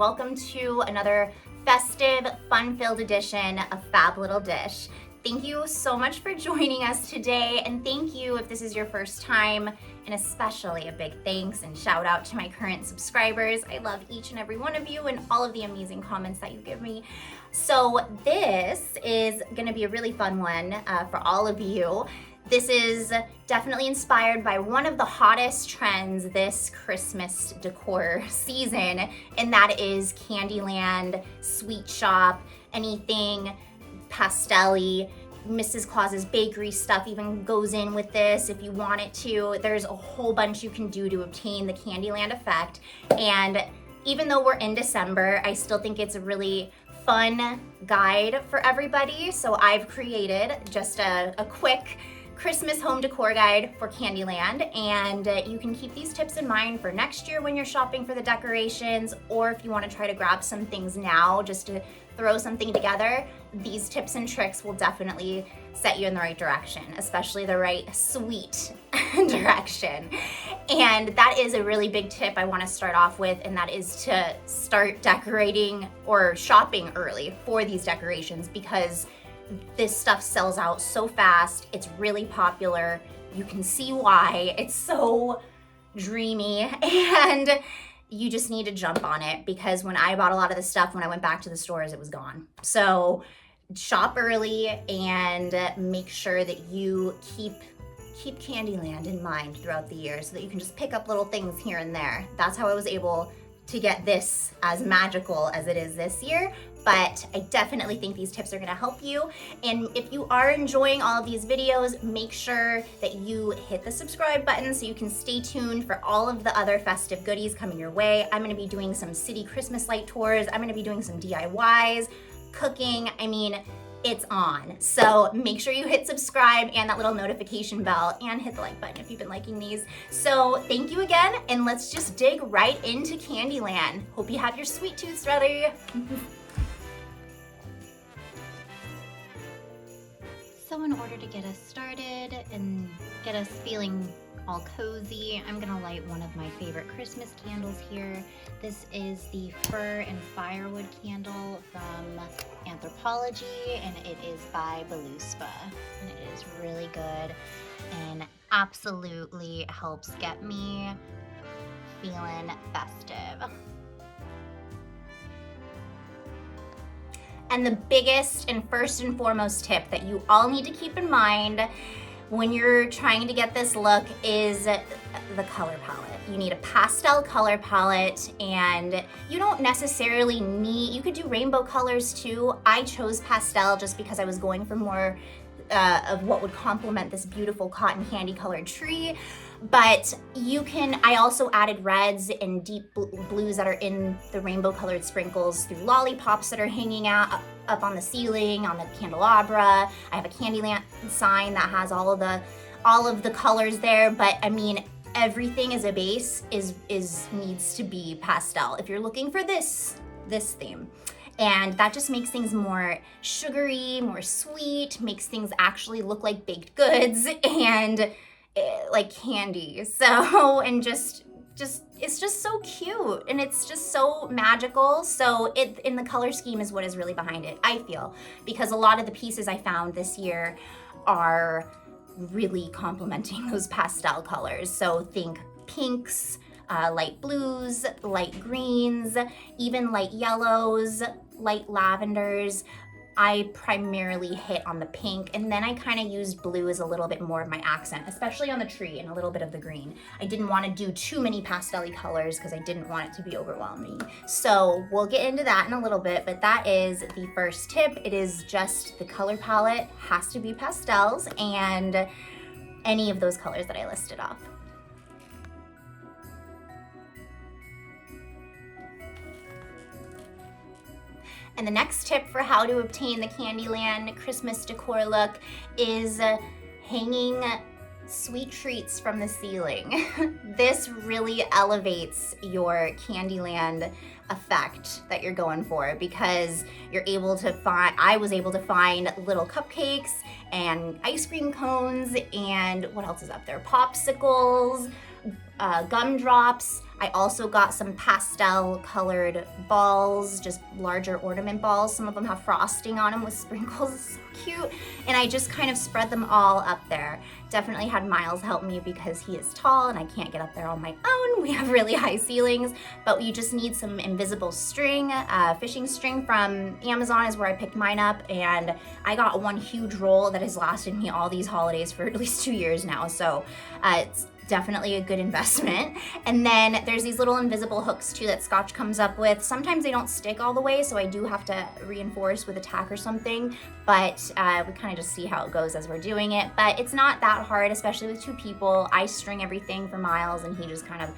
welcome to another festive, fun-filled edition of Fab Little Dish. Thank you so much for joining us today, and thank you if this is your first time, and especially a big thanks and shout out to my current subscribers. I love each and every one of you and all of the amazing comments that you give me. So this is gonna be a really fun one for all of you. This is definitely inspired by one of the hottest trends this Christmas decor season, and that is Candyland, sweet shop, anything pastel-y. Mrs. Claus's bakery stuff even goes in with this if you want it to. There's a whole bunch you can do to obtain the Candyland effect. And even though we're in December, I still think it's a really fun guide for everybody. So I've created just a quick Christmas home decor guide for Candyland, and you can keep these tips in mind for next year when you're shopping for the decorations, or if you want to try to grab some things now just to throw something together. These tips and tricks will definitely set you in the right direction, especially the right sweet direction. And that is a really big tip I want to start off with, and that is to start decorating or shopping early for these decorations, because this stuff sells out so fast. It's really popular. You can see why. It's so dreamy, and you just need to jump on it, because when I bought a lot of this stuff, when I went back to the stores, it was gone. So shop early and make sure that you keep Candyland in mind throughout the year so that you can just pick up little things here and there. That's how I was able to get this as magical as it is this year. But I definitely think these tips are gonna help you. And if you are enjoying all of these videos, make sure that you hit the subscribe button so you can stay tuned for all of the other festive goodies coming your way. I'm gonna be doing some city Christmas light tours. I'm gonna be doing some DIYs, cooking. I mean, it's on. So make sure you hit subscribe and that little notification bell, and hit the like button if you've been liking these. So thank you again, and let's just dig right into Candyland. Hope you have your sweet tooths ready. So in order to get us started and get us feeling all cozy, I'm gonna light one of my favorite Christmas candles here. This is the Fir and Firewood candle from Anthropology, and it is by Beluspa. And it is really good and absolutely helps get me feeling festive. And the biggest and first and foremost tip that you all need to keep in mind when you're trying to get this look is the color palette. You need a pastel color palette, and you don't necessarily need, you could do rainbow colors too. I chose pastel just because I was going for more of what would complement this beautiful cotton candy colored tree. But you can, I also added reds and deep blues that are in the rainbow colored sprinkles through lollipops that are hanging out up on the ceiling, on the candelabra. I have a Candyland sign that has all of the colors there. But I mean, everything as a base needs to be pastel if you're looking for this theme. And that just makes things more sugary, more sweet, makes things actually look like baked goods and like candy. So, and just it's just so cute, and it's just so magical. So it, in the color scheme, is what is really behind it, I feel, because a lot of the pieces I found this year are really complementing those pastel colors. So think pinks, light blues, light greens, even light yellows, light lavenders. I primarily hit on the pink, and then I kind of used blue as a little bit more of my accent, especially on the tree, and a little bit of the green. I didn't want to do too many pastel-y colors because I didn't want it to be overwhelming. So we'll get into that in a little bit, but that is the first tip. It is just the color palette has to be pastels and any of those colors that I listed off. And the next tip for how to obtain the Candyland Christmas decor look is hanging sweet treats from the ceiling. This really elevates your Candyland effect that you're going for, because you're able to find, I was able to find little cupcakes and ice cream cones, and what else is up there? Popsicles, gumdrops. I also got some pastel colored balls, just larger ornament balls. Some of them have frosting on them with sprinkles. It's so cute. And I just kind of spread them all up there. Definitely had Miles help me because he is tall and I can't get up there on my own. We have really high ceilings, but you just need some invisible string. Fishing string from Amazon is where I picked mine up, and I got one huge roll that has lasted me all these holidays for at least 2 years now. So it's definitely a good investment. And then there's these little invisible hooks too that Scotch comes up with. Sometimes they don't stick all the way, so I do have to reinforce with a tack or something, but we kind of just see how it goes as we're doing it. But it's not that hard, especially with 2 people. I string everything for Miles and he just kind of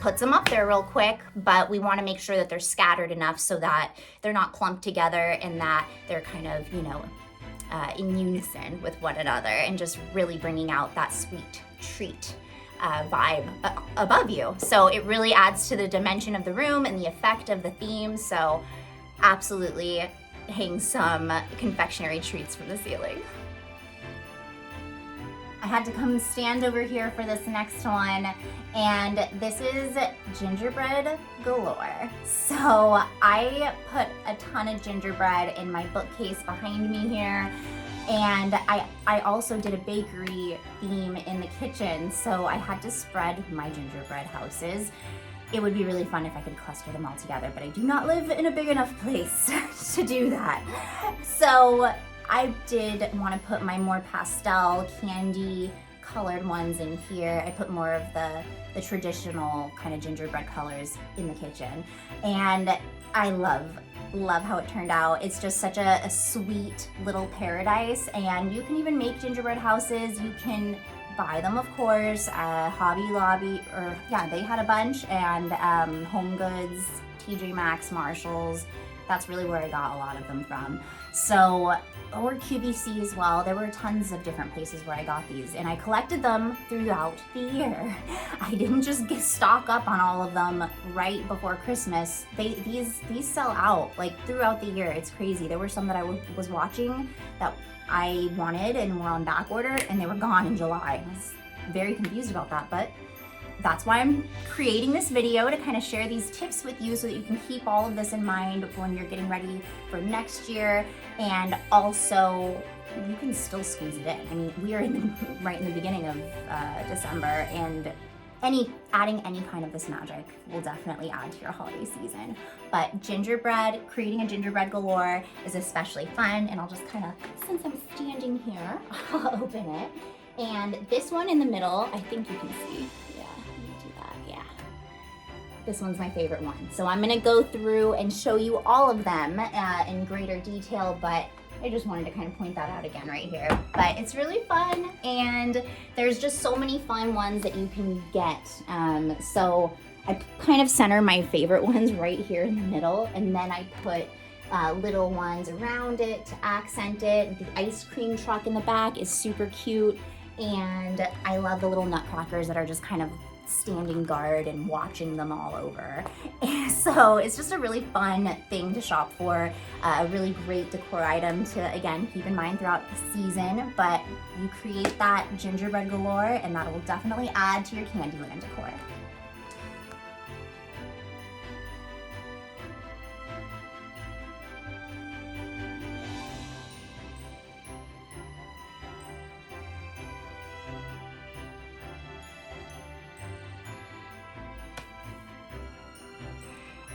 puts them up there real quick, but we want to make sure that they're scattered enough so that they're not clumped together and that they're kind of, you know, in unison with one another, and just really bringing out that sweet treat vibe above you. So it really adds to the dimension of the room and the effect of the theme. So absolutely hang some confectionery treats from the ceiling. I had to come stand over here for this next one, and this is Gingerbread Galore. So I put a ton of gingerbread in my bookcase behind me here, and I also did a bakery theme in the kitchen, so I had to spread my gingerbread houses. It would be really fun if I could cluster them all together, but I do not live in a big enough place to do that. So I did want to put my more pastel candy colored ones in here. I put more of the traditional kind of gingerbread colors in the kitchen, and I love how it turned out. It's just such a sweet little paradise, and you can even make gingerbread houses. You can buy them, of course. Hobby Lobby, or yeah, they had a bunch, and HomeGoods, tjmaxx, Marshalls. That's really where I got a lot of them from. So, or QVC as well. There were tons of different places where I got these, and I collected them throughout the year. I didn't just stock up on all of them right before Christmas. These sell out like throughout the year. It's crazy. There were some that I was watching that I wanted and were on back order, and they were gone in July. I was very confused about that, but that's why I'm creating this video, to kind of share these tips with you so that you can keep all of this in mind when you're getting ready for next year. And also, you can still squeeze it in. I mean, we are right in the beginning of December, and adding any kind of this magic will definitely add to your holiday season. But creating a gingerbread galore is especially fun, and I'll just kind of, since I'm standing here, I'll open it. And this one in the middle, I think you can see. This one's my favorite one. So I'm gonna go through and show you all of them in greater detail, but I just wanted to kind of point that out again right here. But it's really fun, and there's just so many fun ones that you can get. So I kind of center my favorite ones right here in the middle, and then I put little ones around it to accent it. The ice cream truck in the back is super cute, and I love the little nutcrackers that are just kind of standing guard and watching them all over. And so it's just a really fun thing to shop for, a really great decor item to, again, keep in mind throughout the season. But you create that gingerbread galore, and that will definitely add to your Candyland decor.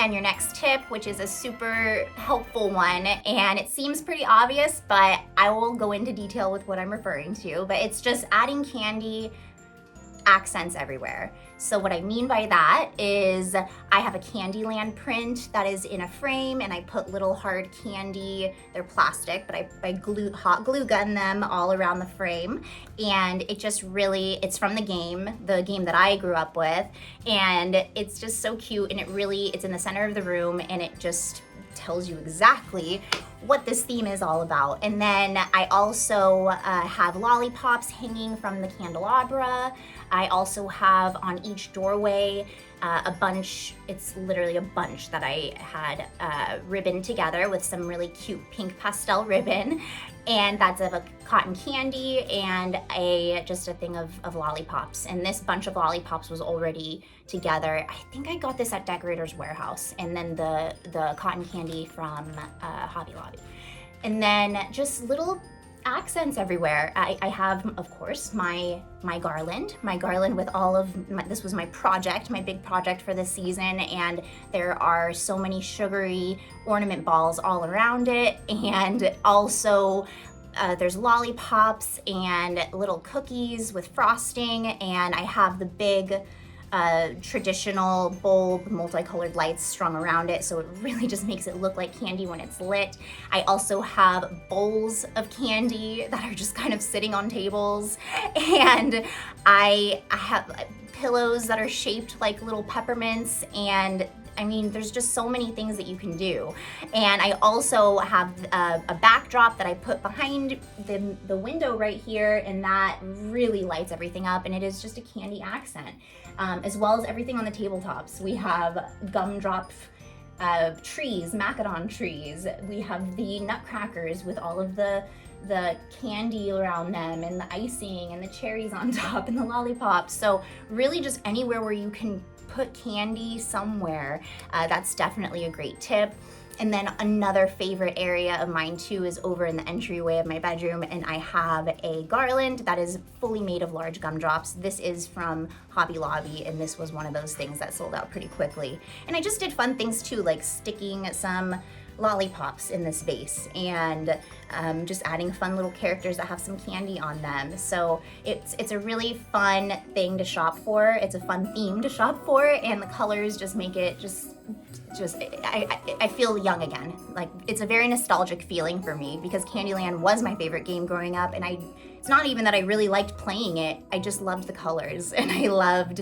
And your next tip, which is a super helpful one, and it seems pretty obvious, but I will go into detail with what I'm referring to, but it's just adding candy accents everywhere. So what I mean by that is I have a Candyland print that is in a frame, and I put little hard candy, they're plastic, but I hot glue gun them all around the frame, and it just really, it's from the game that I grew up with, and it's just so cute, and it's in the center of the room, and it just tells you exactly what this theme is all about. And then I also have lollipops hanging from the candelabra. I also have on each doorway a bunch, it's literally a bunch that I had ribbon together with some really cute pink pastel ribbon. And that's of a cotton candy and just a thing of lollipops. And this bunch of lollipops was already together. I think I got this at Decorator's Warehouse, and then the cotton candy from Hobby Lobby. And then just little accents everywhere. I have, of course, my garland with all of this was my project, my big project for this season, and there are so many sugary ornament balls all around it, and also there's lollipops and little cookies with frosting, and I have the big traditional bulb multicolored lights strung around it, so it really just makes it look like candy when it's lit. I also have bowls of candy that are just kind of sitting on tables, and I have pillows that are shaped like little peppermints, and I mean, there's just so many things that you can do. And I also have a backdrop that I put behind the window right here, and that really lights everything up, and it is just a candy accent. As well as everything on the tabletops. We have gumdrop trees, macadon trees. We have the nutcrackers with all of the candy around them, and the icing, and the cherries on top, and the lollipops. So really just anywhere where you can put candy somewhere, that's definitely a great tip. And then another favorite area of mine too is over in the entryway of my bedroom, and I have a garland that is fully made of large gumdrops. This is from Hobby Lobby, and this was one of those things that sold out pretty quickly. And I just did fun things too, like sticking some lollipops in this vase, and just adding fun little characters that have some candy on them. So it's a really fun thing to shop for. It's a fun theme to shop for, and the colors just make it I feel young again. Like, it's a very nostalgic feeling for me because Candyland was my favorite game growing up, and it's not even that I really liked playing it, I just loved the colors, and I loved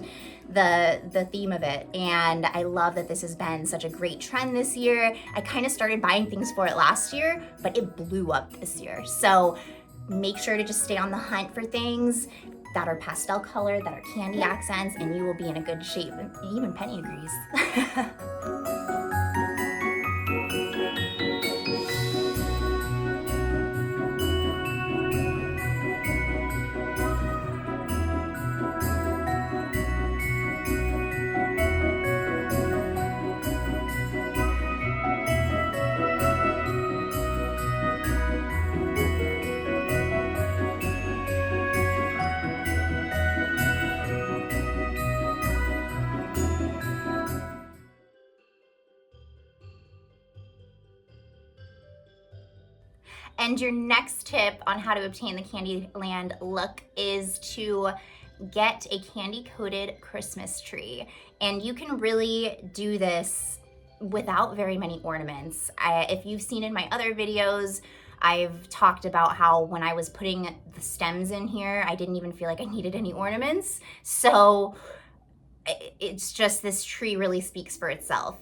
the theme of it, and I love that this has been such a great trend this year. I kind of started buying things for it last year, but it blew up this year. So make sure to just stay on the hunt for things that are pastel colored, that are candy accents, and you will be in a good shape. Even Penny agrees. And your next tip on how to obtain the Candyland look is to get a candy-coated Christmas tree. And you can really do this without very many ornaments. If you've seen in my other videos, I've talked about how when I was putting the stems in here, I didn't even feel like I needed any ornaments. So it's just, this tree really speaks for itself.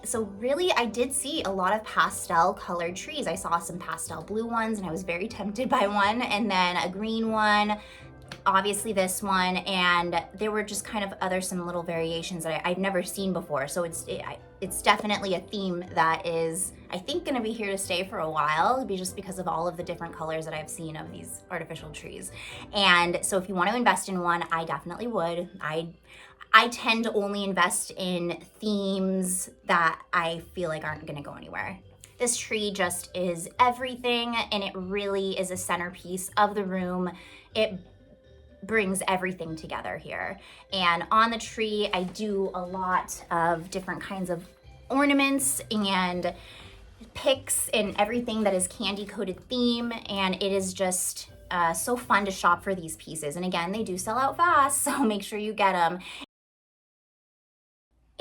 So really, I did see a lot of pastel colored trees. I saw some pastel blue ones, and I was very tempted by one, and then a green one, obviously this one, and there were just kind of some little variations that I've never seen before. So it's definitely a theme that is, I think, gonna be here to stay for a while, just because of all of the different colors that I've seen of these artificial trees. And so if you want to invest in one, I definitely would. I tend to only invest in themes that I feel like aren't gonna go anywhere. This tree just is everything, and it really is a centerpiece of the room. It brings everything together here. And on the tree, I do a lot of different kinds of ornaments and picks and everything that is candy coated theme, and it is just so fun to shop for these pieces. And again, they do sell out fast, so make sure you get them.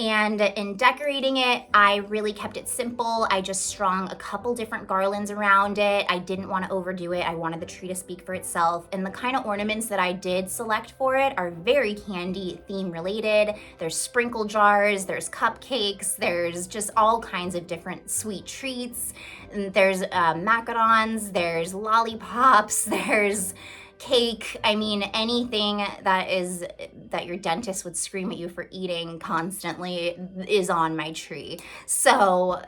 And in decorating it, I really kept it simple. I just strung a couple different garlands around it. I didn't want to overdo it. I wanted the tree to speak for itself. And the kind of ornaments that I did select for it are very candy theme related. There's sprinkle jars, there's cupcakes, there's just all kinds of different sweet treats. And there's macarons, there's lollipops, there's cake. I mean, anything that your dentist would scream at you for eating constantly is on my tree. So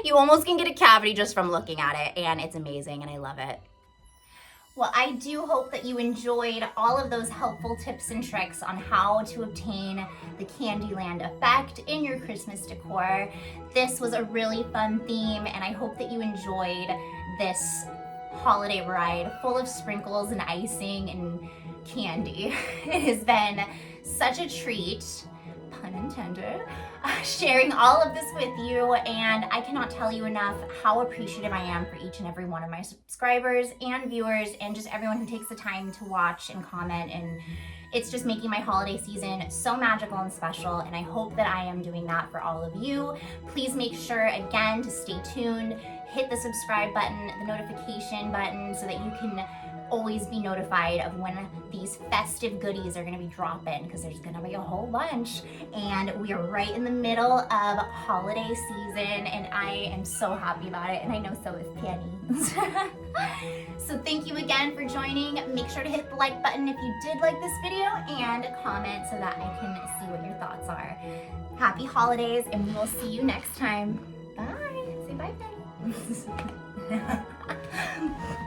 you almost can get a cavity just from looking at it, and it's amazing and I love it. Well, I do hope that you enjoyed all of those helpful tips and tricks on how to obtain the Candyland effect in your Christmas decor. This was a really fun theme, and I hope that you enjoyed this holiday ride full of sprinkles and icing and candy. It has been such a treat, pun intended, sharing all of this with you, and I cannot tell you enough how appreciative I am for each and every one of my subscribers and viewers and just everyone who takes the time to watch and comment, and it's just making my holiday season so magical and special, and I hope that I am doing that for all of you. Please make sure, again, to stay tuned, hit the subscribe button, the notification button, so that you can always be notified of when these festive goodies are going to be dropping, because there's going to be a whole bunch, and we are right in the middle of holiday season, and I am so happy about it, and I know so is Penny. So thank you again for joining. Make sure to hit the like button if you did like this video, and comment so that I can see what your thoughts are. Happy holidays, and we will see you next time. Bye. Say bye, Penny.